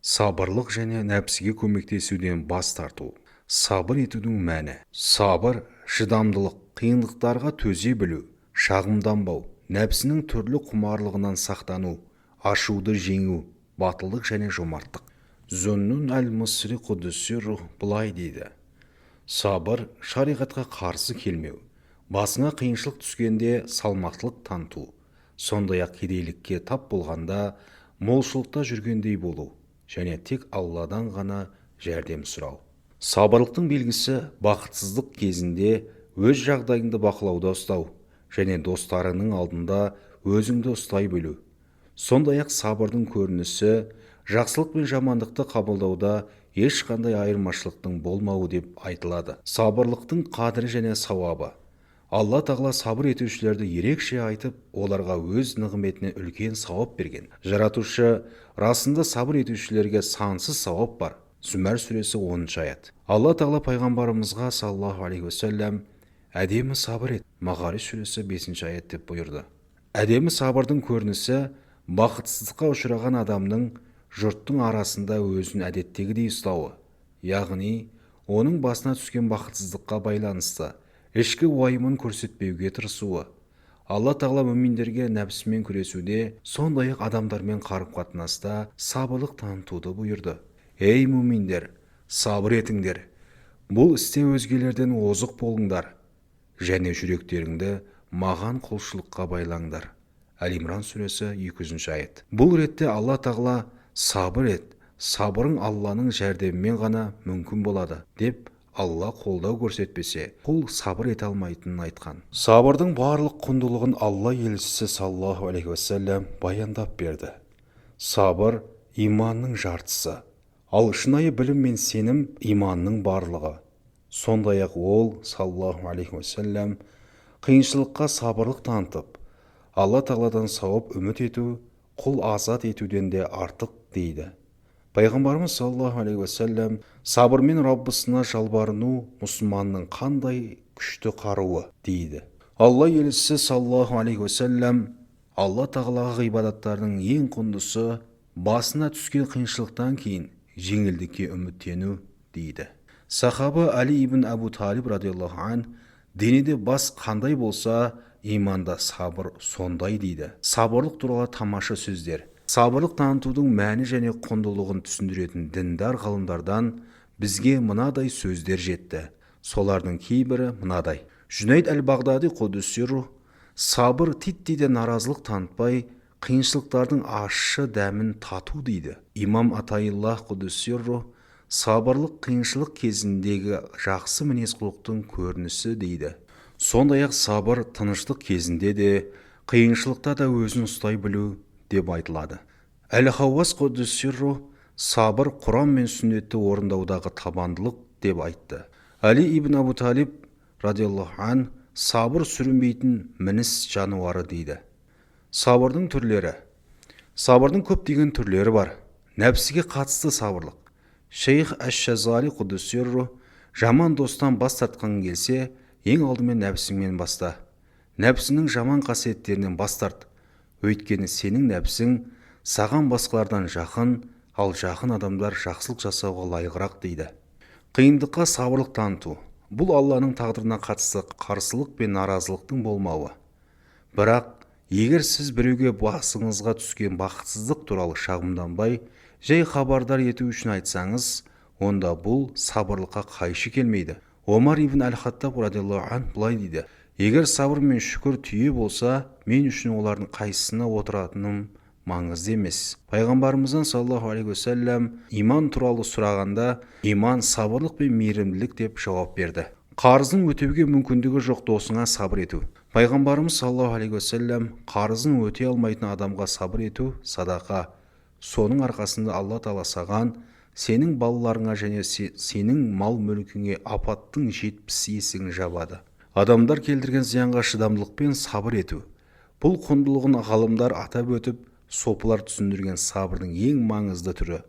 Сабырлық және нәпсіге көмектесуден бас тарту. Сабыр етудің мәні. Сабыр, шыдамдылық, қиындықтарға төзе білу, шағымданбау, нәпсінің түрлі құмарлығынан сақтану, ашуды жеңу, батылдық және жомарттық. Зуннун әл-Мисри Құдүсі рух былай дейді: сабыр шариғатқа қарсы келмеу, басыңа қиыншылық түскенде салмақтылық таныту, сондай-ақ кедейлікке тап болғанда молшылықта жүргендей болу және тек Алладан ғана жәрдем сұрау. Сабырлықтың белгісі бақытсыздық кезінде өз жағдайыңды бақылауда ұстау және достарының алдында өзіңді ұстай білу. Сондай-ақ сабырдың көрінісі жақсылық пен жамандықты қабылдауда ешқандай айырмашылықтың болмауы деп айтылады. Сабырлықтың қадірі және сауабы. Алла тағала сабыр етушілерді ерекше айтып, оларға өз нығметінен үлкен сауап берген. Жаратушы расында сабыр етушілерге сансыз сауап бар. Зүмәр сүресі 10-шы аят. Алла тағала пайғамбарымызға саллаллаху алейхи уассалам әдемі сабыр ет, Мағариж сүресі 5-ші аят деп бұйырды. Әдемі сабырдың көрінісі бақытсыздыққа ұшыраған адамның жұрттың арасында өзін әдеттегідей ұстауы, яғни оның басына түскен бақытсыздыққа байланысты ішкі уайымын көрсетпеуге тырысуы. Алла тағала мүминдерге нәпсімен күресуде, сондай-ақ адамдармен қарым-қатынаста сабырлық танытуды бұйырды. Ей мүминдер, сабыр етіңдер. Бұл істе өзгелерден озық болыңдар және жүректеріңді маған құлшылыққа байлаңдар. Әл-Имран сүресі 200-ші аят. Бұл ретте Алла тағала сабыр ет, сабырың Алланың жәрдемімен ғана мүмкін болады деп, Алла қолдау көрсетпесе, құл сабыр ете алмайтынын айтқан. Сабырдың барлық құндылығын Алла елшісі саллаллаху алейхи уассалам баяндап берді. Сабыр иманның жартысы, ал шынайы білім мен сенім иманның барлығы. Сондай-ақ ол саллаллаху алейхи уассалам қиыншылыққа сабырлық танытып, Алла тағаладан сауап үміт ету, құл азат етуден де артық дейді. Пайғамбарымыз саллаллаху алейхи уассалам сабырмен Раббысына жалбарыну мұсылманның қандай күшті қаруы дейді. Алла елшісі саллаллаху алейхи уассалам Алла тағалаға ғибадаттардың ең құндысы басына түскен қиыншылықтан кейін жеңілдікке үміттену дейді. Сахаба Али ибн Абу Талиб радиаллаху ан денеде бас қандай болса, иманда сабыр сондай дейді. Сабырлық туралы тамаша сөздер. Сабырлық танытудың мәні және құндылығын түсіндіретін діндар ғалымдардан бізге мынадай сөздер жетті. Солардың кейбірі мынадай. Жүнайд әл-Бағдади Құдүсі рух: сабыр титтейде наразылық танытпай, қиыншылықтардың ащы дәмін тату дейді. Имам Атаилlah Құдүсі рух: сабырлық қиыншылық кезіндегі жақсы мінез-құлықтың көрінісі дейді. Сондай-ақ сабыр тыныштық кезінде де, қиыншылықта да өзін ұстай білу деп айтылады. Әл-Хауас Құдүсі рух: сабыр Құран мен сүннетті орындаудағы табандылық деп айтты. Али ибн Абу Талиб радиаллаху ан сабыр сүрінбейтін мініс жануары дейді. Сабырдың түрлері. Сабырдың көптеген түрлері бар. Нәпсіге қатысты сабырлық. Шейх Әш-Шазали Құдүсі рух: жаман достан бас тартқан келсе, ең алдымен нәпсіңмен баста. Нәпсінің жаман қасиеттерінен бас тарт. Өйткені сенің нәпсің саған басқалардан жақын, ал жақын адамдар жақсылық жасауға лайығырақ дейді. Қиындыққа сабырлық таныту. Бұл Алланың тағдырына қатысты қарсылық пен наразылықтың болмауы. Бірақ егер сіз біреуге басыңызға түскен бақытсыздық туралы шағымданбай, жай хабардар ету үшін айтсаңыз, онда бұл сабырлыққа қайшы келмейді. Омар ибн Әл-Хаттаб радиаллаху ан былай дейді: егер сабыр мен шүкір түйе болса, мен үшін олардың қайсысына отыратыным маңызды емес. Пайғамбарымыздан саллаллаху алейхи уассалам иман туралы сұрағанда, иман сабырлық пен мейірімділік деп жауап берді. Қарызын өтеуге мүмкіндігі жоқ досыңа сабыр ету. Пайғамбарымыз саллаллаху алейхи уассалам қарызын өтей алмайтын адамға сабыр ету садақа. Соның арқасында Алла тағала саған, сенің балаларыңа және сенің мал мүлкіңе апаттың 70 есігін жабады. Адамдар келтірген зиянға шыдамдылықпен сабыр ету. Бұл құндылығын ғалымдар атап өтіп, сопылар түсіндірген сабырдың ең маңызды түрі.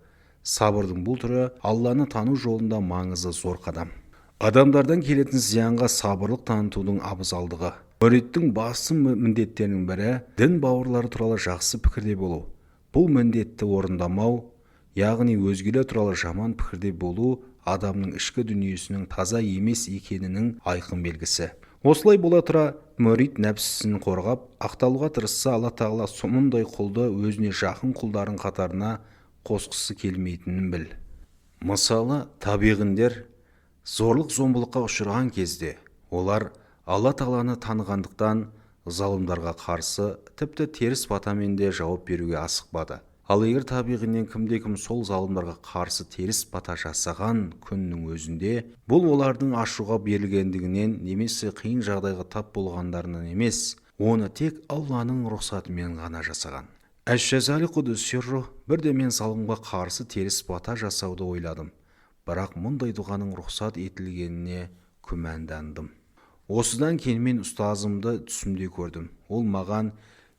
Сабырдың бұл түрі Алланы тану жолында маңызы зор қадам. Адамдардан келетін зиянға сабырлық танытудың абзалдығы. Мүриттің басты міндеттерінің бірі дін бауырлары туралы жақсы пікірде болу. Бұл міндетті орындамау яғни өзгелер туралы жаман пікірде болу адамның ішкі дүниесінің таза емес екенінің айқын белгісі. Осылай бола тұра мүрит нәпсісін қорғап ақталуға тырысса, Алла тағала мұндай құлды өзіне жақын құлдардың қатарына қосқысы келмейтінін біл. Мысалы, табиғиндер зорлық-зомбылыққа ұшыраған кезде олар Алла тағаланы танығандықтан залымдарға қарсы тіпті теріс батамен де жауап беруге асықпады. Ал егер табиғинен кімде-кім сол залымдарға қарсы теріс бата жасаған күннің өзінде, бұл олардың ашуға берілгендігінен немесе қиын жағдайға тап болғандарынан емес, оны тек Алланың рұқсатымен ғана жасаған. Әш-Шазали Құдүс-Сирру: бірде мен залымға қарсы теріс бата жасауды ойладым, бірақ мұндай дұғаның рұқсат етілгеніне күмәндандым. Осыдан кейін мен ұстазымды түсімде көрдім. Ол маған: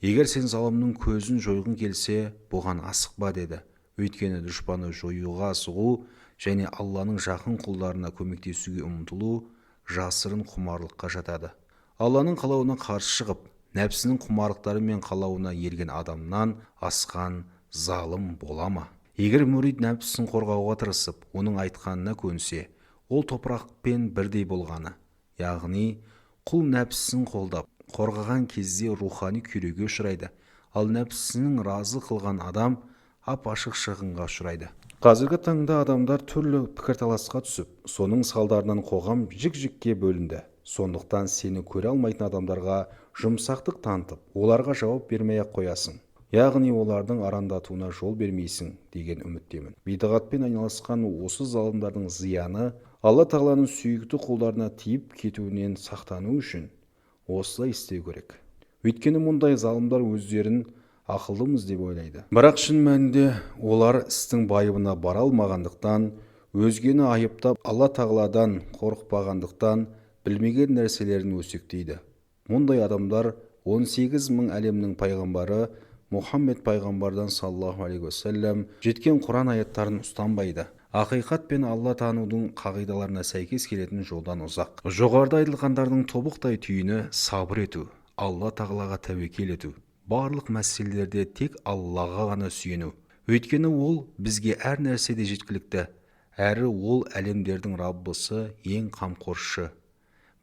егер сен залымның көзін жойғың келсе, бұған асықпа деді. Өйткені дұшпаны жоюға асығу және Алланың жақын құлдарына көмектесуге ұмтылу жасырын құмарлыққа жатады. Алланың қалауына қарсы шығып, нәпсінің құмарлықтары мен қалауына ерген адамнан асқан залым бола ма? Егер мүрид нәпсісін қорғауға тырысып, оның айтқанына көнсе, ол топырақпен бірдей болғаны, яғни құл нәпсісін қолдап қорғаған кезде рухани күйреуге ұшырайды, ал нәпсісінің разы қылған адам ап-ашық шығынға ұшырайды. Қазіргі таңда адамдар түрлі пікірталасқа түсіп, соның салдарынан қоғам жік-жікке бөлінді. Сондықтан сені көре алмайтын адамдарға жұмсақтық танытып, оларға жауап бермей-ақ қоясың. Яғни олардың арандатуына жол бермейсің деген үміттемін. Бидағатпен айналысқан осы залымдардың зияны Алла тағаланың сүйікті құлдарына тиіп кетуінен сақтану үшін осылай істеу керек. Өйткені мұндай залымдар өздерін ақылдымыз деп ойлайды. Бірақ шын мәнінде олар істің байыбына бара алмағандықтан, өзгені айыптап Алла тағаладан қорықпағандықтан білмеген нәрселерін өсектейді. Мұндай адамдар 18 мың әлемнің пайғамбары Мұхаммед пайғамбардан саллаллаху алейхи уассалам жеткен Құран аяттарын ұстанбайды. Ақиқат пен Алла танудың қағидаларына сәйкес келетін жолдан ұзақ. Жоғарыда айтылғандардың тобықтай түйіні сабыр ету, Алла тағалаға тәуекел ету, барлық мәселелерде тек Аллаға ғана сүйену. Өйткені ол бізге әр нәрседе жеткілікті, әрі ол әлемдердің Раббысы, ең қамқоршы.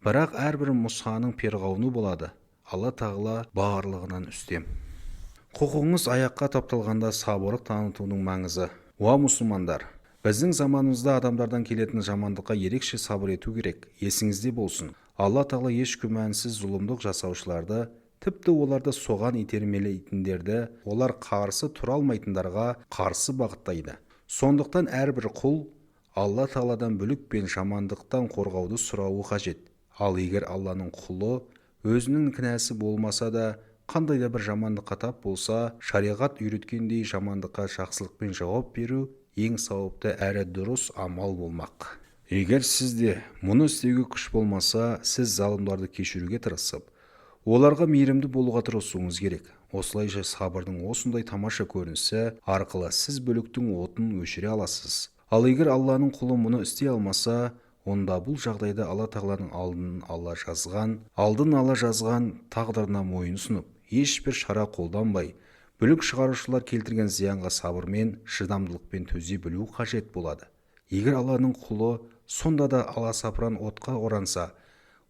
Бірақ әрбір мұсаның перғауыны болады. Алла тағала барлығынан үстем. Құқығыңыз аяққа тапталғанда сабырлық танытудың маңызы. Уа мұсылмандар, біздің заманымызда адамдардан келетін жамандыққа ерекше сабыр ету керек. Есіңізде болсын, Алла тағала еш күмәнсіз зұлымдық жасаушыларды, тіпті оларды соған итермелейтіндерді, олар қарсы тұра алмайтындарға қарсы бағыттайды. Сондықтан әрбір құл Алла тағаладан бүлік пен жамандықтан қорғауды сұрауы қажет. Ал егер Алланың құлы өзінің кінәсі болмаса да, қандай да бір жамандыққа тап болса, шариғат үйреткендей жамандыққа жақсылықпен жауап беру ең сауапты әрі дұрыс амал болмақ. Егер сізде мұны істеуге күш болмаса, сіз залымдарды кешіруге тырысып, оларға мейірімді болуға тырысуыңыз керек. Осылайша сабырдың осындай тамаша көрінісі арқылы сіз бүліктің отын өшіре аласыз. Ал егер Алланың құлы мұны істей алмаса, онда бұл жағдайда Алла тағаланың алдын ала жазған тағдырына мойынсұнып, ешбір шара қолданбай, бүлік шығарушылар келтірген зиянға сабырмен, шыдамдылықпен төзе білу қажет болады. Егер Алланың құлы сонда да аласапыран отқа оранса,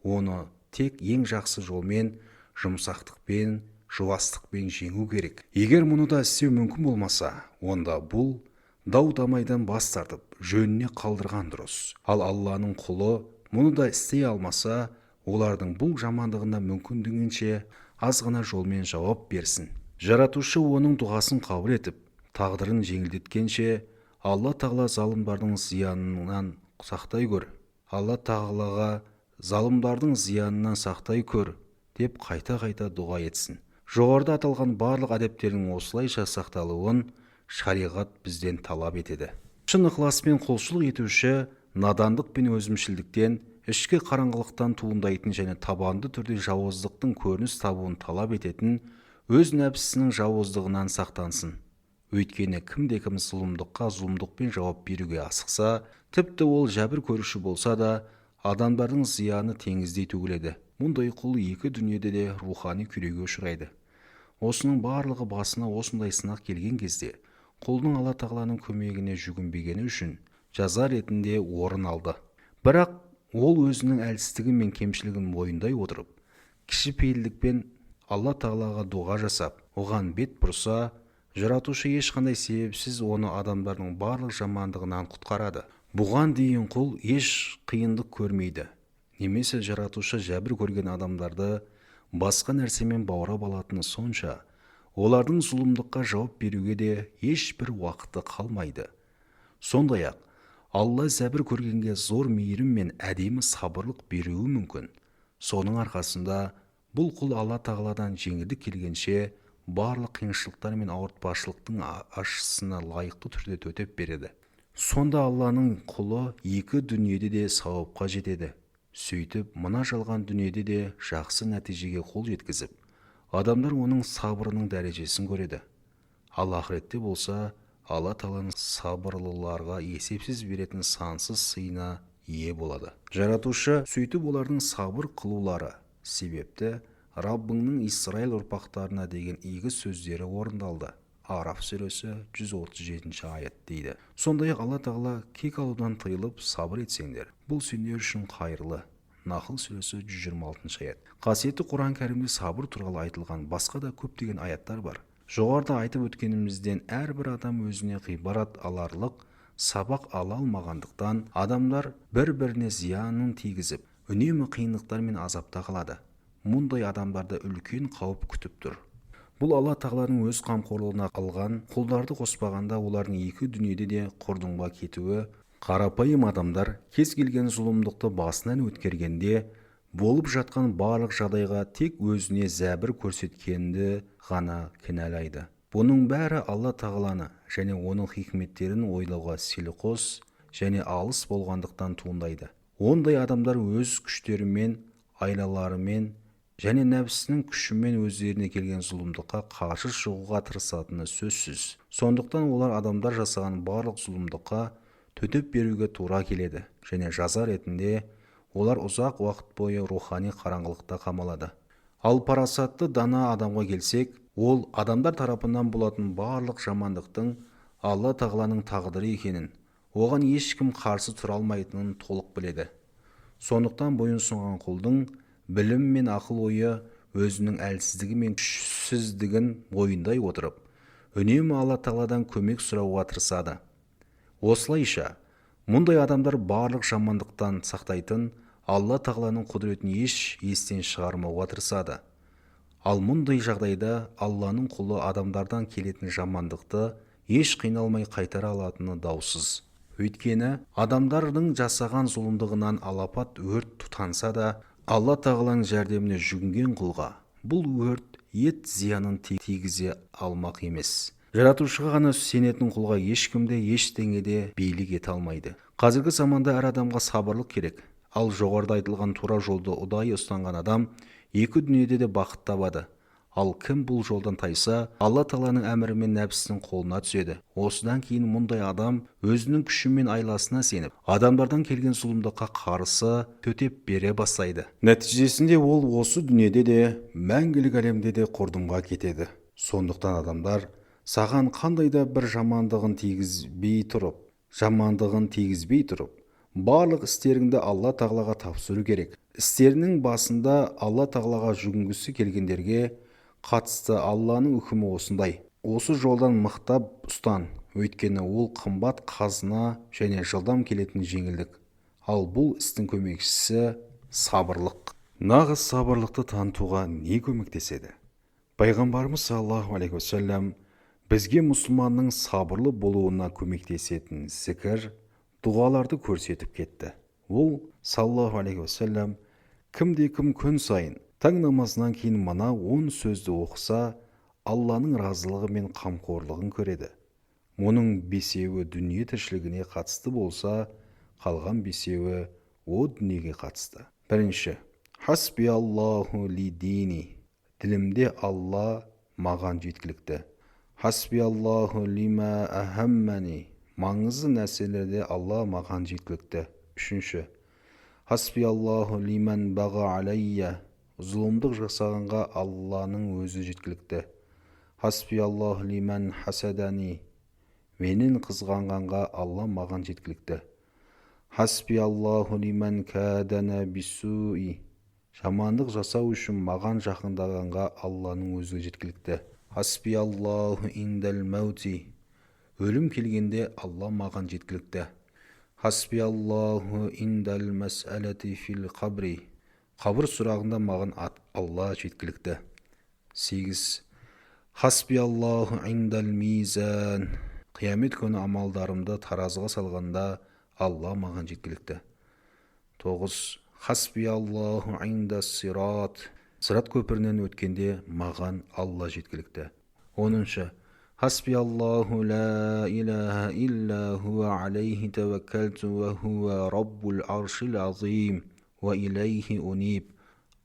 оны тек ең жақсы жолмен, жұмсақтықпен, жуастықпен жеңу керек. Егер мұны да істеу мүмкін болмаса, онда бұл дау-дамайдан бас тартып, жөніне қалдырған дұрыс. Ал Алланың құлы мұны да істей алмаса, олардың бұл жамандығына мүмкіндігінше азғана жолмен жауап берсін. Жаратушы оның дұғасын қабыл етіп, тағдырын жеңілдеткенше, Алла тағала залымдардың зиянынан сақтай көр. Алла тағалаға залымдардың зиянынан сақтай көр деп қайта-қайта дұға етсін. Жоғарыда аталған барлық әдептердің осылайша сақталуын шариғат бізден талап етеді. Шын ықыласпен құлшылық етуші надандық пен өзімшілдіктен, ішкі қараңғылықтан туындайтын және табанды түрде жауыздықтың көрініс табуын талап ететін өз нәпсісінің жауыздығынан сақтансын. Өйткені кімде-кім зұлымдыққа зұлымдықпен жауап беруге асықса, тіпті ол жәбір көруші болса да, адамдардың зияны теңіздей төгіледі. Мұндай құл екі дүниеде де рухани күйреуге ұшырайды. Осының барлығы басына осындай сынақ келген кезде, құлдың Алла тағаланың көмегіне жүгінбегені үшін жаза ретінде орын алды. Бірақ ол өзінің әлсіздігі мен кемшілігін мойындай отырып, кішіпейілдікпен Алла тағалаға дұға жасап, оған бет бұрса, жаратушы ешқандай себепсіз оны адамдардың барлық жамандығынан құтқарады. Бұған дейін құл еш қиындық көрмейді, немесе жаратушы жәбір көрген адамдарды басқа нәрсемен баурап алатыны сонша, олардың зұлымдыққа жауап беруге де ешбір уақыты қалмайды. Сондай-ақ Алла зәбір көргенге зор мейірім мен әдемі сабырлық беруі мүмкін. Соның арқасында бұл құл Алла тағаладан жеңілдік келгенше барлық қиыншылықтар мен ауыртпашылықтың ащысына лайықты түрде төтеп береді. Сонда Алланың құлы екі дүниеде де сауапқа жетеді. Сөйтіп, мына жалған дүниеде де жақсы нәтижеге қол жеткізіп, адамдар оның сабырының дәрежесін көреді. Ал ақыретте болса, Алла тағаланың сабырлыларға есепсіз беретін сансыз сыйына ие болады. Жаратушы сөйтіп олардың сабыр қылулары себепті Раббыңның Исраил ұрпақтарына деген игі сөздері орындалды. Араф сүресі 137 аят дейді. Сондай-ақ Алла тағала кек алудан тыйылып сабыр етсеңдер, бұл сендер үшін қайырлы. Нахл сүресі 126 аят. Қасиетті Құран кәрімде сабыр туралы айтылған басқа да көптеген аяттар бар. Жоғарыда айтып өткенімізден әрбір адам өзіне ғибрат аларлық сабақ ала алмағандықтан адамдар бір-біріне зиянын тигізіп, үнемі қиындықтар мен азапта қалады. Мұндай адамдарды үлкен қауіп күтіп тұр. Бұл Алла тағаланың өз қамқорлығына алған құлдарды қоспағанда олардың екі дүниеде де құрдымға кетуі, қарапайым адамдар кез келген зұлымдықты басынан өткергенде болып жатқан барлық жағдайға тек өзіне зәбір көрсеткенді ғана кінәлайды. Бұның бәрі Алла тағаланы және оның хикметтерін ойлауға селқос және алыс болғандықтан туындайды. Ондай адамдар өз күштерімен, айлаларымен және нәпсінің күшімен өздеріне келген зұлымдыққа қарсы шығуға тырысатыны сөзсіз. Сондықтан олар адамдар жасаған барлық зұлымдыққа төтеп беруге тура келеді және жаза ретінде олар ұзақ уақыт бойы рухани қараңғылықта қамалады. Ал парасатты дана адамға келсек, ол адамдар тарапынан болатын барлық жамандықтың Алла тағаланың тағдыры екенін, оған ешкім қарсы тұра алмайтынын толық біледі. Сондықтан бойынсұнған құлдың білім мен ақыл ойы өзінің әлсіздігі мен күшсіздігін мойындай отырып, үнемі Алла тағаладан көмек сұрауға тырысады. Осылайша, мұндай адамдар барлық жамандықтан сақтайтын Алла тағаланың құдіретін естен шығармауға тырысады. Ал мұндай жағдайда Алланың құлы адамдардан келетін жамандықты еш қиналмай қайтара алатыны даусыз. Өйткені адамдардың жасаған зұлымдығынан алапат өрт тұтанса да, Алла тағаланың жәрдеміне жүгінген құлға бұл өрт ет зиянын тигізе алмақ емес. Жаратушыға ғана сенетін құлға ешкімде ештеңеде билік ете алмайды. Қазіргі заманда әр адамға сабырлық керек. Ал жоғарыда айтылған тура жолды ұдайы ұстанған адам екі дүниеде де бақыт табады. Ал кім бұл жолдан тайса, Алла тағаланың әмірімен нәпсінің қолына түседі. Осыдан кейін мұндай адам өзінің күші мен айласына сеніп, адамдардан келген зұлымдыққа қарсы төтеп бере бастайды. Нәтижесінде ол осы дүниеде де, мәңгілік әлемде де құрдымға кетеді. Сондықтан адамдар саған қандай да бір жамандығын тигізбей тұрып, барлық істеріңді Алла тағалаға тапсыру керек. Істерінің басында Алла тағалаға жүгінгісі келгендерге қатысты Алланың үкімі осындай. Осы жолдан мықтап ұстан, өйткені ол қымбат қазына және жылдам келетін жеңілдік. Ал бұл істің көмекшісі сабырлық. Нағыз сабырлықты танытуға не көмектеседі? Пайғамбарымыз саллаллаху алейхи уассалам бізге мұсылманның сабырлы болуына көмектесетін зікір, дұғаларды көрсетіп кетті. Ол саллаллаху алейхи уассалам кімде-кім күн сайын таң намазынан кейін мына 10 сөзді оқыса, Алланың разылығы мен қамқорлығын көреді. Оның 5-еуі дүние тіршілігіне қатысты болса, қалған 5-еуі о дүниеге қатысты. Бірінші, хасби Аллаху ли дини. Ділімде Алла маған жеткілікті. Хасби Аллаху лима ахаммани. Маңызды нәрселерде Алла маған жеткілікті. Үшінші, хасби Аллаху лиман бага алайя. Зұлымдық жасағанға Алланың өзі жеткілікті. Хасби Аллаху лиман хасадани. Менен қызғанғанға Алла маған жеткілікті. Хасби Аллаху лиман кадана бисуи. Жамандық жасау үшін маған жақындағанға Алланың өзі жеткілікті. Хасби Аллаху индал маути. Өлім келгенде Алла маған жеткілікті. Хасби Аллаху индал мас'алати фил қабри. Қабір сұрағында маған Алла жеткілікті. 8. Хасби Аллаху индал мизан. Қиямет күні амалдарымды таразыға салғанда Алла маған жеткілікті. 9. Хасби Аллаху индас сират. Сират көпірінен өткенде маған Алла жеткілікті. 10. Хасби Аллаху ла илаха илля хуа алейхи таваккалту ва хуа раббул аршил азим ва илейхи униб.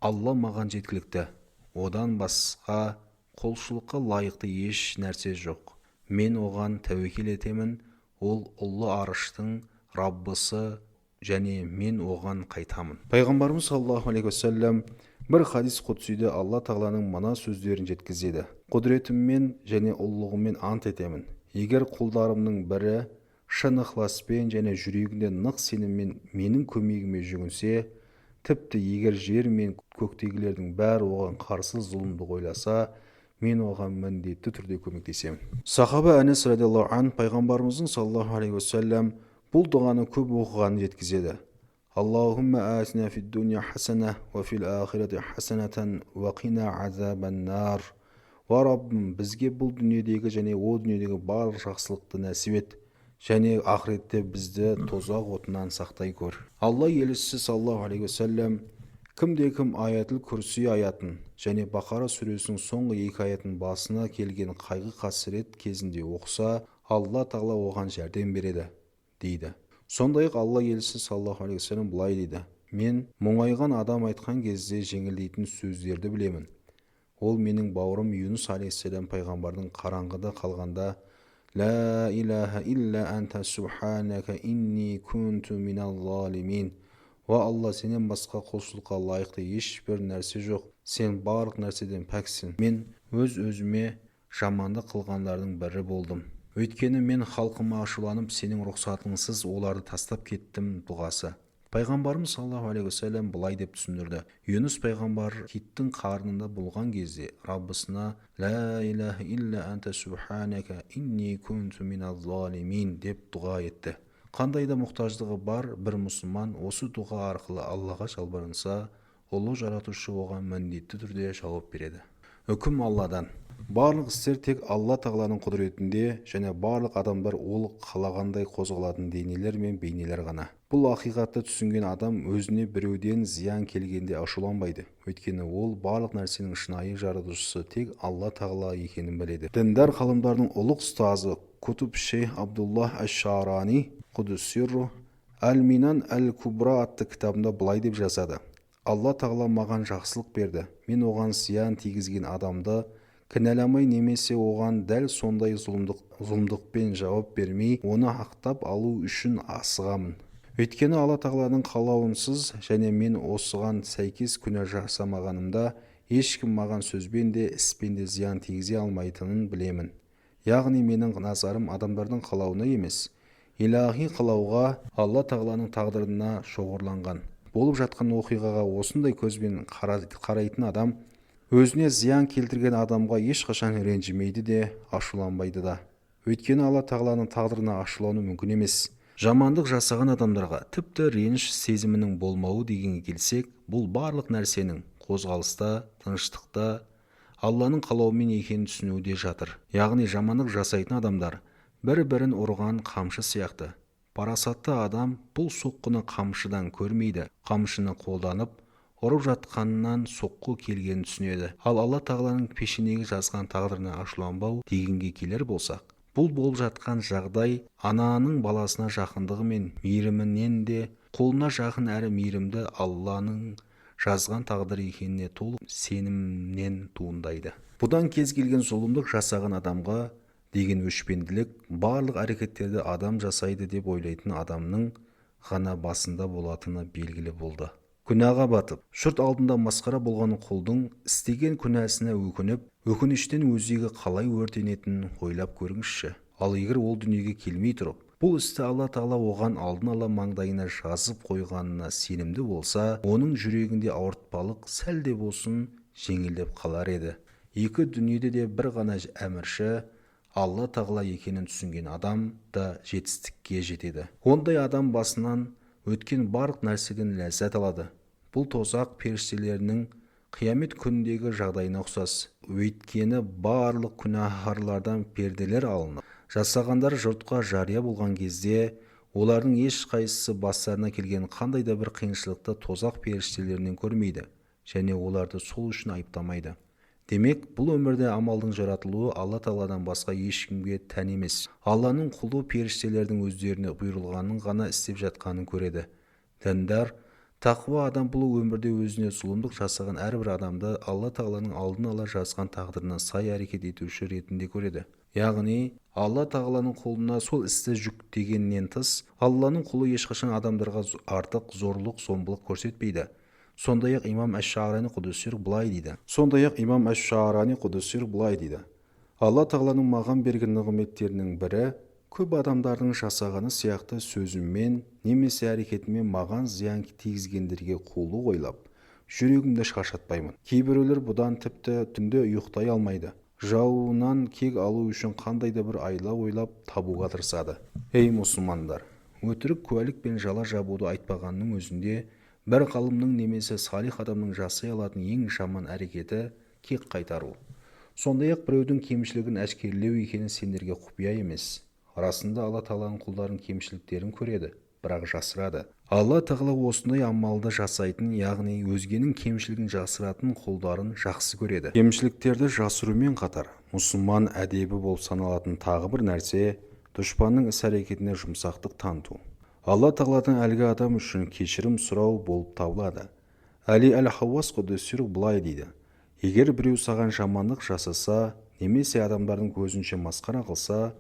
Алла маған жеткілікті. Одан басқа құлшылыққа лайықты еш нәрсе жоқ. Мен оған тәуекел етемін. Ол ұлы арыштың Раббысы және мен оған қайтамын. Пайғамбарымыз саллаллаху алейхи уассалам бір хадис құдсиде Алла тағаланың мына сөздерін жеткізеді. Құдіретіммен және ұлылығыммен ант етемін. Егер құлдарымның бірі шын ықыласпен және жүрегінде нық сеніммен менің көмегіме жүгінсе, тіпті егер жер мен көктегілердің бәрі оған қарсы зұлымды ойласа, мен оған міндетті түрде көмектесемін. Сахаба Анас радиаллаху ан пайғамбарымыздың саллаллаху алейхи уассалам бұл дұғаны көп оқығанын жеткізеді. Аллахумма атина фид дуня хасана ва фил ахирати хасанатан ва қина азабан нар. Ва Раббым, бізге бұл дүниедегі және о дүниедегі барлық жақсылықты нәсіп ет, және ақыретте бізді тозақ отынан сақтай көр. Алла елшісі саллаллаху алейхи уассалам кімде-кім аятыл күрси аятын және Бақара сүресінің соңғы 2 аятын басына келген қайғы қасірет кезінде оқыса, Алла тағала оған жәрдем береді, дейді. Сондай-ақ Алла елшісі саллаллаху алейхи уассалам былай дейді: мен мұңайған адам айтқан кезде жеңілдейтін сөздерді білемін. Ол менің бауырым Юнус алейхиссалам пайғамбардың қараңғыда қалғанда «Ла илаха илля анта субханака инни кунту минал залимин». Ва Алла, сенен басқа құлшылыққа лайықты ешбір нәрсе жоқ. Сен барлық нәрседен пәксің. Мен өз-өзіме жамандық қылғандардың бірі болдым. Өйткені мен халқыма ашуланып, сенің рұқсатыңсыз оларды тастап кеттім дұғасы. Пайғамбарымыз саллаллаху алейхи уассалам былай деп түсіндірді. Юнус пайғамбар киттің қарнында болған кезде Раббысына «Ла илаха илля анта субханака инни кунту миназ залимин» деп дұға етті. Қандай да мұқтаждығы бар бір мұсылман осы дұға арқылы Аллаға жалбарынса, ұлы жаратушы оған міндетті түрде жауап береді. Үкім Алладан. Барлық істер тек Алла тағаланың құдіретінде және барлық адамдар ол қалағандай қозғалатын денелер мен бейнелер ғана. Бұл ақиқатты түсінген адам өзіне біреуден зиян келгенде ашуланбайды. Өйткені ол барлық нәрсенің шынайы жаратушысы тек Алла тағала екенін біледі. Діндар ғалымдардың ұлық ұстазы Кутуб Шейх Абдуллах Аш-Шарани Құдуссирру Әл-Минан Әл-Кубра атты кітабында былай деп жазады: Алла тағала маған жақсылық берді. Мен оған зиян тигізген адамды кінәламай немесе оған дәл сондай зұлымдықпен жауап бермей, оны ақтап алу үшін асығамын. Өйткені Алла тағаланың қалауынсыз және мен осыған сәйкес күнә жасамағанымда ешкім маған сөзбен де іспен де зиян тигізе алмайтынын білемін. Яғни менің назарым адамдардың қалауына емес, илахи қалауға, Алла тағаланың тағдырына шоғырланған. Болып жатқан оқиғаға осындай көзбен қарайтын адам өзіне зиян келтірген адамға ешқашан ренжімейді де, ашуланбайды да. Өйткені Алла тағаланың тағдырына ашулану мүмкін емес. Жамандық жасаған адамдарға тіпті реніш сезімінің болмауы дегенге келсек, бұл барлық нәрсенің қозғалыста, тыныштықта Алланың қалауымен екенін түсінуде жатыр. Яғни жамандық жасайтын адамдар бір-бірін ұрған қамшы сияқты. Парасатты адам бұл соққыны қамшыдан көрмейді, қамшыны қолданып, ұрып жатқанынан соққы келгенін түсінеді. Ал Алла тағаланың пешенеге жазған тағдырына ашуланбау дегенге келер болсақ, бұл болып жатқан жағдай ананың баласына жақындығы мен мейірімінен де, қолына жақын әрі мейірімді Алланың жазған тағдыр екеніне толық сенімнен туындайды. Бұдан кез келген зұлымдық жасаған адамға деген өшпенділік барлық әрекеттерді адам жасайды деп ойлайтын адамның ғана басында болатыны белгілі болды. Күнәға батып, жұрт алдында масқара болған құлдың істеген күнәсіне өкініп, өкініштен өзегі қалай өртенетінін ойлап көріңізші. Ал егер ол дүниеге келмей тұрып, бұл істі Алла Тағала оған алдын ала маңдайына жазып қойғанына сенімді болса, оның жүрегінде ауыртпалық сәл де болсын жеңілдеп қалар еді. Екі дүниеде де бір ғана әмірші Алла Тағала екенін түсінген адам да жетістікке жетеді. Ондай адам басынан өткен барлық нәрседен ләззат алады. Бұл тозақ періштелерінің қиямет күніндегі жағдайына ұқсас. Өйткені барлық күнәһарлардан перделер алынып, жасағандар жұртқа жария болған кезде, олардың ешқайсысы бастарына келген қандай да бір қиыншылықты тозақ періштелерінен көрмейді, және оларды сол үшін айыптамайды. Демек, бұл өмірде амалдың жаратылуы Алла Тағаладан басқа ешкімге тән емес. Алланың құлы періштелердің өздеріне бұйырылғанын ғана істеп жатқанын көреді. Діндар, тақуа адам бұл өмірде өзіне зұлымдық жасаған әрбір адамды Алла Тағаланың алдын ала жазған тағдырына сай әрекет етуші ретінде көреді. Яғни, Алла Тағаланың құлына сол істі жүктегеннен тыс, Алланың құлы ешқашан адамдарға артық зорлық, зомбылық көрсетпейді. Сондай-ақ имам әш-Шаърани Құдсир былай дейді. Алла Тағаланың маған берген нығметтерінің бірі, көп адамдардың жасағаны сияқты сөзіммен немесе әрекетімен маған зиян тигізгендерге қулық ойлап, жүрегімді шаршатпаймын. Кейбіреулер бұдан тіпті түнде ұйықтай алмайды. Жауынан кек алу үшін қандай да бір айла ойлап табуға тырысады. Ей мұсылмандар, өтірік куәлік пен жала жабуды айтпағанның өзінде бір ғалымның немесе салих адамның жасай алатын ең жаман әрекеті кек қайтару. Сондай-ақ біреудің кемшілігін әшкерелеу екені сендерге құпия емес. Расында Алла Тағаланың құлдарын кемшіліктерін көреді, бірақ жасырады. Алла Тағала осындай амалды жасайтын, яғни өзгенің кемшілігін жасыратын құлдарын жақсы көреді. Кемшіліктерді жасырумен қатар, мұсылман әдебі болып саналатын тағы бір нәрсе дұшпанның іс-әрекетіне жұмсақтық таныту. Алла Тағаладан әлгі адам үшін кешірім сұрау болып табылады. Әли әл-Хауас Құдсир былай дейді. Егер біреу саған жамандық жасаса, немесе адамдардың көзінше масқара қылса,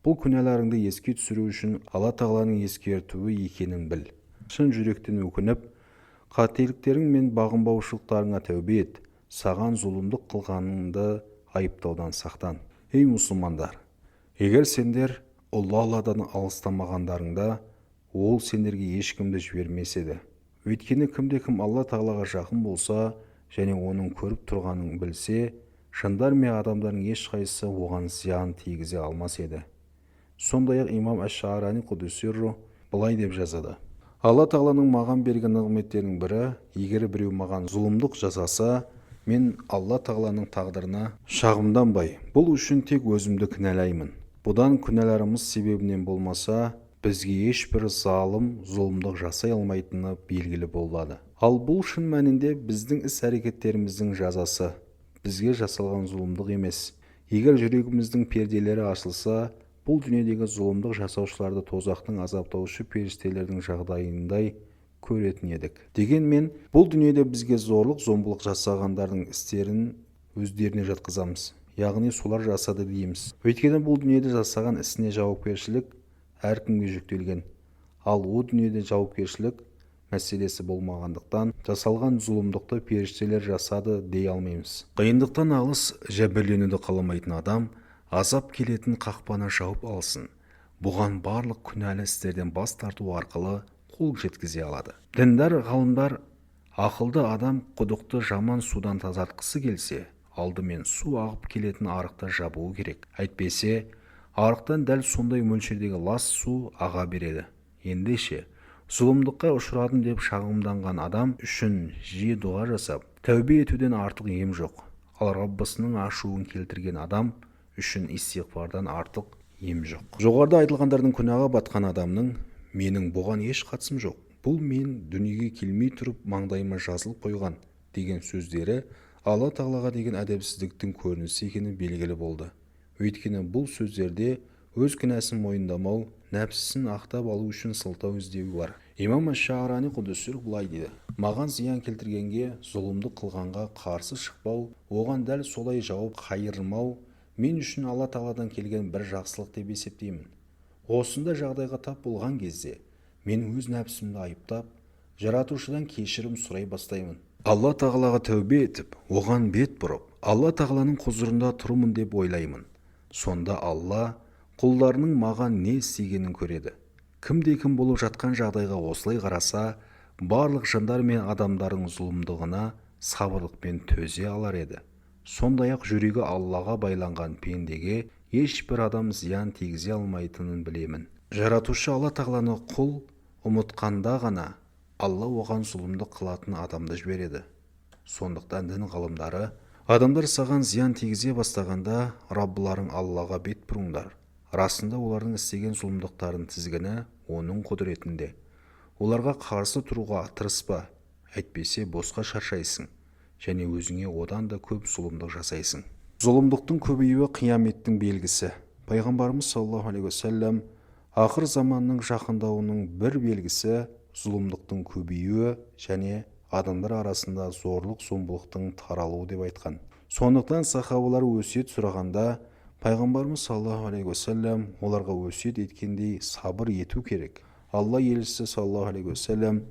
бұл күнәларыңды еске түсіру үшін Алла Тағаланың ескертуі екенін біл. Шын жүректен өкініп, қателіктерің мен бағынбаушылықтарыңа тәубе ет, саған зұлымдық қылғаныңды айыптаудан сақтан. Ей мұсылмандар, егер сендер Алладан алыстамағандарыңда, ол сендерге ешкімді жібермес еді. Өйткені кімде-кім Алла Тағалаға жақын болса және оның көріп тұрғанын білсе, жындар мен адамдардың ешқайсысы оған зиян тигізе алмас еді. Сондай-ақ имам әш-Шаърани Құдсир былай деп жазады. Алла Тағаланың маған берген нығметтерінің бірі, егер біреу маған зұлымдық жасаса, мен Алла Тағаланың тағдырына шағымданбай, бұл үшін тек өзімді кінәлаймын. Бұдан күнәларымыз себебінен болмаса, бізге ешбір залым, зұлымдық жасай алмайтыны белгілі болады. Ал бұл шын мәнінде біздің іс-әрекеттеріміздің жазасы, бізге жасалған зұлымдық емес. Егер жүрегіміздің перделері ашылса, бұл дүниедегі зұлымдық жасаушыларды тозақтың азаптаушы періштелердің жағдайындай көретін едік. Дегенмен, бұл дүниеде бізге зорлық, зомбылық жасағандардың істерін өздеріне жатқызамыз. Яғни солар жасады дейміз. Өйткені бұл дүниеде жасаған ісіне жауапкершілік әркімге жүктелген. Ал о дүниеде жауапкершілік мәселесі болмағандықтан жасалған зұлымдықты періштелер жасады дей алмаймыз. Қиындықтан алыс жәбірленуді қаламайтын адам азап келетін қақпаны жауып алсын. Бұған барлық күнәлі істерден бас тарту арқылы қол жеткізе алады. Діндар ғалымдар, ақылды адам құдықты жаман судан тазартқысы келсе, алдымен су ағып келетін арықты жабуы керек. Әйтпесе, арықтан дәл сондай мөлшердегі лас су аға береді. Ендеше, зұлымдыққа ұшырадым деп шағымданған адам үшін жиі дұға жасап, тәубе етуден артық ем жоқ. Ал Раббысының ашуын келтірген адам үшін истиғфардан артық ем жоқ. Жоғарыда айтылғандардың күнәға батқан адамның менің бұған еш қатысым жоқ, бұл мен дүниеге келмей тұрып маңдайыма жазылып қойған деген сөздері Алла Тағалаға деген әдепсіздіктің көрінісі екені белгілі болды. Өйткені бұл сөздерде өз күнәсін мойындамау, нәпсісін ақтап алу үшін сылтау іздеу бар. Имам әш-Шаърани Құдсир былай дейді. Маған зиян келтіргенге, зұлымдық қылғанға қарсы шықпау, оған дәл солай жауап қайырмау мен үшін Алла Тағаладан келген бір жақсылық деп есептеймін. Осында жағдайға тап болған кезде мен өз нәпсімді айыптап, жаратушыдан кешірім сұрай бастаймын. Алла Тағалаға тәубе етіп, оған бет бұрып, Алла Тағаланың құзырында тұрмын деп ойлаймын. Сонда Алла құлдарының маған не істегенін көреді. Кімде-кім болып жатқан жағдайға осылай қараса, барлық жындар мен адамдардың зұлымдығына сабырлықпен төзе алар еді. Сондай-ақ жүрегі Аллаға байланған пендеге ешбір адам зиян тигізе алмайтынын білемін. Жаратушы Алла тағаланы құл ұмытқанда ғана Алла оған зұлымдық қылатын адамды жібереді. Сондықтан дін ғалымдары, адамдар саған зиян тигізе бастағанда Раббыларың Аллаға бет бұрыңдар. Расында олардың істеген зұлымдықтарын тізгіні оның құдіретінде. Оларға қарсы тұруға тырыспа, әйтпесе босқа шаршайсың және өзіңе одан да көп зұлымдық жасайсың. Зұлымдықтың көбеюі қияметтің белгісі. Пайғамбарымыз саллаллаху алейхи уассалам ақыр заманның жақындауының бір белгісі зұлымдықтың көбеюі және адамдар арасында зорлық-зомбылықтың таралуы деп айтқан. Сондықтан сахабалар өсиет сұрағанда Пайғамбарымыз саллаллаху алейхи уассалам оларға өсиет еткендей сабыр ету керек. Алла елшісі саллаллаху алейхи уассалам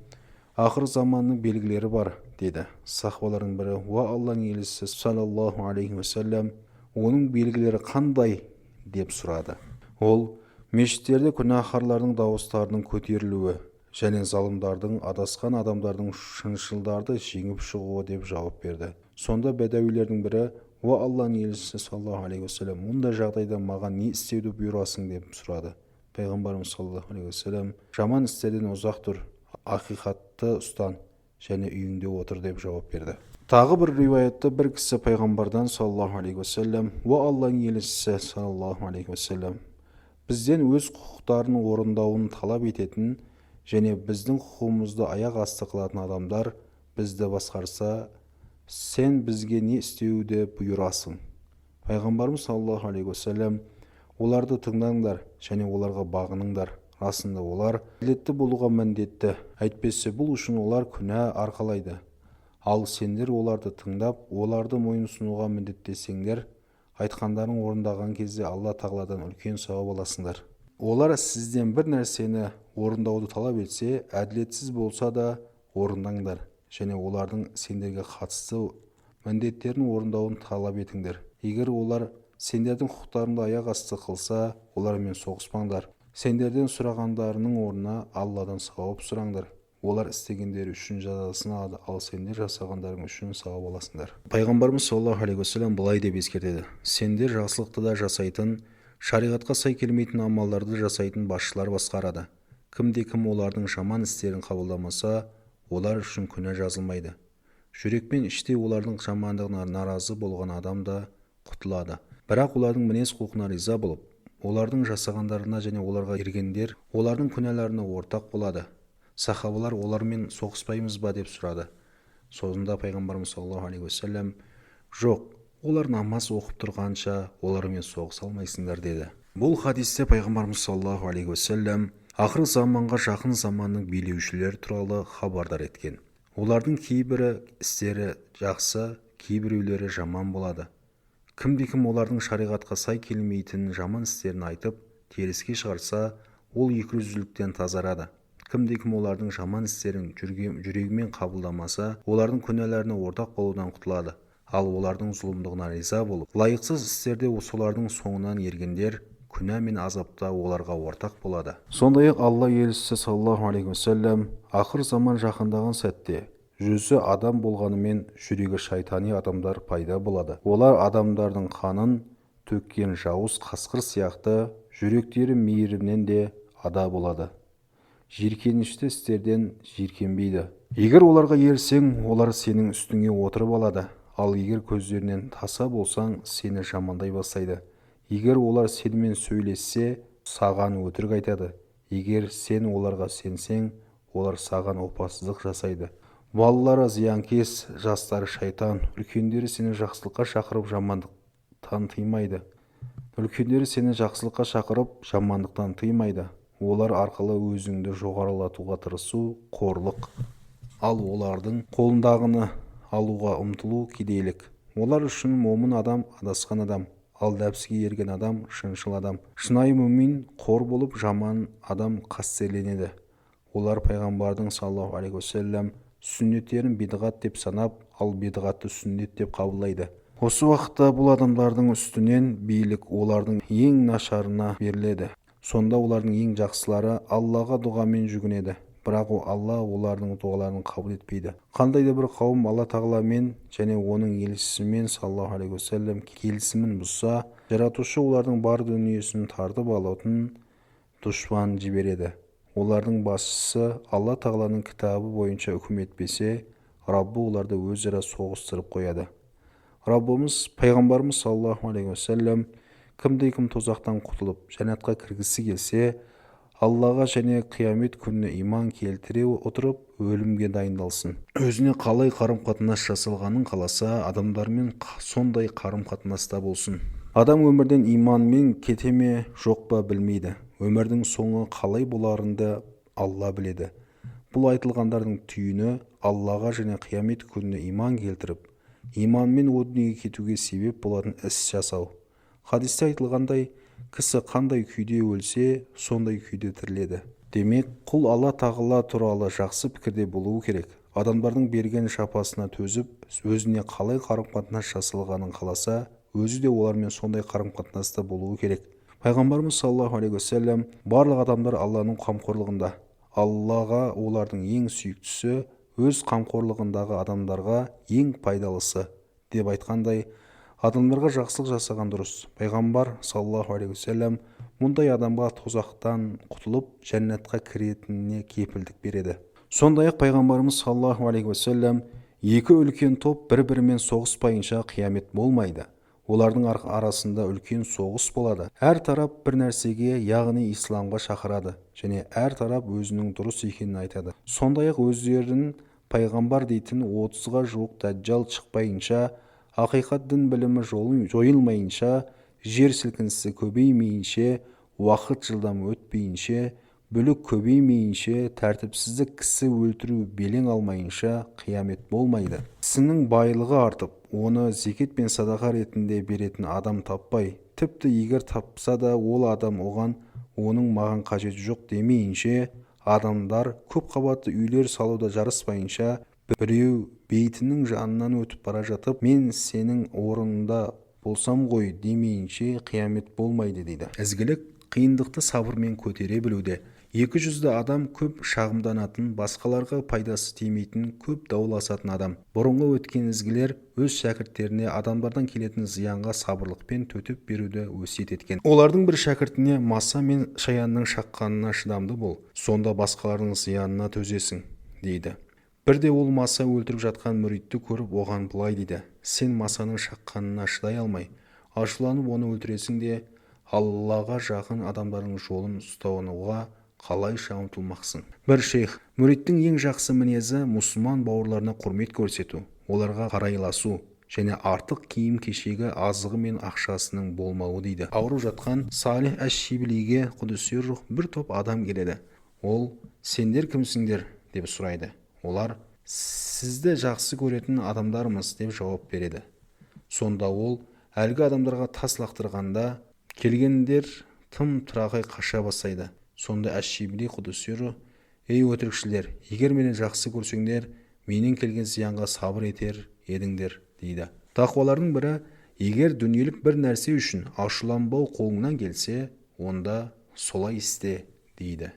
ақыр заманның белгілері бар деді. Сахабалардың бірі: "Уа Алланың елшісі саллаллаху алейхи уассалам, оның белгілері қандай?" деп сұрады. Ол мешіттерде күнәһарлардың дауыстарының көтерілуі және залымдардың, адасқан адамдардың шыншылдарды жеңіп шығуы деп жауап берді. Сонда бәдәуилердің бірі: "Уа Алланың елшісі саллаллаху алейхи уассалам, мұндай жағдайда маған не істеуді бұйырасың?" деп сұрады. Пайғамбарымыз саллаллаху алейхи уассалам: "Жаман істерден ұзақ тұр, ақиқатты ұстан және үйіңде отыр" деп жауап берді. Тағы бір риуаятта бір кісі пайғамбардан саллаллаху алейхи уассалам: "Уа Алланың елшісі саллаллаху алейхи уассалам, бізден өз құқықтарын орындауын талап ететін және біздің құқығымызды аяқ асты қылатын адамдар бізді басқарса, сен бізге не істеуді бұйырасың?" Пайғамбарымыз саллаллаху алейхи уассалам: "Оларды тыңдаңдар және оларға бағыныңдар. Расында олар әділетті болуға міндетті. Әйтпесе бұл үшін олар күнә арқалайды. Ал сендер оларды тыңдап, оларды мойынсұнуға міндеттесеңдер, айтқандарын орындаған кезде Алла тағаладан үлкен сауап аласыңдар. Олар сізден бір нәрсені орындауды талап етсе, әділетсіз болса да орындаңдар және олардың сендерге қатысты міндеттерін орындауын талап етіңдер. Егер олар сендердің құқықтарыңды аяқ асты қылса, олармен соғыспаңдар. Сендерден сұрағандарының орнына Алладан сауап сұраңдар. Олар істегендері үшін жазасын алады, ал сендер жасағандарың үшін сауап аласыңдар." Пайғамбарымыз саллаллаху алейхи уассалам былай деп ескертеді: "Сендер жақсылықты да жасайтын, шариғатқа сай келмейтін амалдарды жасайтын басшылар басқарады. Кімде-кім олардың жаман істерін қабылдамаса, олар үшін күнә жазылмайды. Жүрекпен іштей олардың жамандығына наразы болған адам да құтылады. Бірақ олардың мінез-құлқына риза болып, олардың жасағандарына және оларға ергендер олардың күнәларына ортақ болады. Сахабалар: "Олармен соғыспаймыз ба?" деп сұрады. Соңында пайғамбарымыз саллаллаху алейхи уассалам: "Жоқ, олар намаз оқып тұрғанша олармен соғыса алмайсыңдар" деді. Бұл хадисте пайғамбарымыз саллаллаху алейхи уассалам ақыр заманға жақын заманның билеушілері туралы хабардар еткен. Олардың кейбірі істері жақсы, кейбіреулері жаман болады. Кімде-кім олардың шариғатқа сай келмейтін жаман істерін айтып, теріске шығарса, ол екіжүзділіктен тазарады. Кімде-кім олардың жаман істерін жүрегімен қабылдамаса, олардың күнәларына ортақ болудан құтылады. Ал олардың зұлымдығына риза болып, лайықсыз істерде солардың соңынан ергендер күнә мен азапта оларға ортақ болады. Сондай-ақ Алла елшісі саллаллаху алейхи уассалам ақыр заман жақындаған сәтте жүзі адам болғанымен жүрегі шайтани адамдар пайда болады. Олар адамдардың қанын төккен жауыз қасқыр сияқты, жүректері мейірімнен де ада болады. Жиіркенішті істерден жиіркенбейді. Егер оларға ерсең, олар сенің үстіңе отырып алады. Ал егер көздерінен таса болсаң, сені жамандай бастайды. Егер олар сенімен сөйлессе, саған өтірік айтады. Егер сен оларға сенсең, олар саған опасыздық жасайды. Балалары зиянкес, жастары шайтан, үлкендері сені жақсылыққа шақырып, жамандықтан тыймайды. Олар арқылы өзіңді жоғарылатуға тырысу қорлық. Ал олардың қолындағыны алуға ұмтылу кедейлік. Олар үшін момын адам адасқан адам, ал нәпсіге ерген адам шыншыл адам. Шынайы мүмин қор болып, жаман адам қастерленеді. Олар пайғамбардың саллаллаху алейхи уассалам сүннеттерін бидғат деп санап, ал бидғатты сүннет деп қабылдайды. Осы уақытта бұл адамдардың үстінен билік олардың ең нашарына беріледі. Сонда олардың ең жақсылары Аллаға дұғамен жүгінеді. Бірақ Алла олардың дұғаларын қабыл етпейді. Қандай да бір қауым Алла тағаламен және оның елшісімен саллаллаху алейхи уассалам келісімін бұзса, жаратушы олардың бар дүниесін тартып алатын дұшпан жібереді. Олардың басшысы Алла тағаланың кітабы бойынша үкім етпесе, Раббы оларды өзара соғыстырып қояды. Раббымыз, пайғамбарымыз саллаллаху алейхи уассалам кімде-кім тозақтан құтылып, жәннатқа кіргісі келсе, Аллаға және қиямет күніне иман келтіре отырып, өлімге дайындалсын. Өзіне қалай қарым-қатынас жасалғанын қаласа, адамдармен сондай қарым-қатынаста болсын. Адам өмірден иманмен кете ме, жоқ па білмейді. Өмірдің соңы қалай боларында Алла біледі. Бұл айтылғандардың түйіні Аллаға және қиямет күніне иман келтіріп, иманмен о дүниеге кетуге себеп болатын іс жасау. Хадисте айтылғандай, кісі қандай күйде өлсе, сондай күйде тіріледі. Демек, құл Алла тағала туралы жақсы пікірде болуы керек. Адамдардың берген шапасына төзіп, өзіне қалай қарым-қатынас жасалғанын қаласа, өзі де олармен сондай қарым-қатынаста болуы керек. Пайғамбарымыз саллаллаху алейхи уассалам барлық адамдар Алланың қамқорлығында. Аллаға олардың ең сүйіктісі, өз қамқорлығындағы адамдарға ең пайдалысы деп айтқандай, адамдарға жақсылық жасаған дұрыс. Пайғамбар саллаллаху алейхи уассалам мұндай адамға тозақтан құтылып жәннатқа кіретініне кепілдік береді. Сондай-ақ пайғамбарымыз саллаллаху алейхи уассалам екі үлкен топ бір-бірімен соғыспайынша қиямет болмайды. Олардың арасында үлкен соғыс болады. Әр тарап бір нәрсеге, яғни исламға шақырады және әр тарап өзінің дұрыс екенін айтады. Сондай-ақ өздерін пайғамбар дейтін 30-ға жуық дәджжал шықпайынша, ақиқат дін білімі жойылмайынша, жер сілкінісі көбеймейінше, уақыт жылдам өтпейінше, бүлік көбеймейінше, тәртіпсіздік, кісі өлтіру белең алмайынша қиямет болмайды. Кісінің байлығы артып, оны зекет пен садақа ретінде беретін адам таппай, тіпті егер тапса да ол адам оның маған қажеті жоқ демейінше, адамдар көп қабатты үйлер салуда жарыспайынша, біреу бейтінің жанынан өтіп бара жатып, мен сенің орнында болсам ғой демейінше қиямет болмайды дейді. Ізгілік қиындықты сабырмен көтере білуде. Екі жүзді адам көп шағымданатын, басқаларға пайдасы тимейтін, көп дауласатын адам. Бұрынғы өткен ізгілер өз шәкірттеріне адамдардан келетін зиянға сабырлықпен төтеп беруді өсиет еткен. Олардың бір шәкіртіне маса мен шаянның шаққанына шыдамды бол, сонда басқалардың зиянына төзесің, дейді. Бірде ол маса өлтіріп жатқан мүритті көріп оған былай дейді: сен масаның шаққанына шыдай алмай, ашуланып оны өлтіресің де, Аллаға жақын адамдардың жолын ұстануға қалайша ұмтылмақсың. Бір шейх: мүриттің ең жақсы мінезі мұсылман бауырларына құрмет көрсету, оларға қарайласу және артық киім-кешегі, азығы мен ақшасының болмауы дейді. Ауырып жатқан Салих әш-Шиблиге құдси рух бір топ адам келеді. Ол: сендер кімсіңдер деп сұрайды. Олар: сізді жақсы көретін адамдармыз деп жауап береді. Сонда ол әлгі адамдарға тас лақтырғанда келгендер тым тырақай қаша бастайды. Сонда әш-Шибли құдси рух: ей өтірікшілер, егер мені жақсы көрсеңдер, менен келген зиянға сабыр етер едіңдер, дейді. Тақуалардың бірі: егер дүниелік бір нәрсе үшін ашуланбау қолыңнан келсе, онда солай істе, дейді.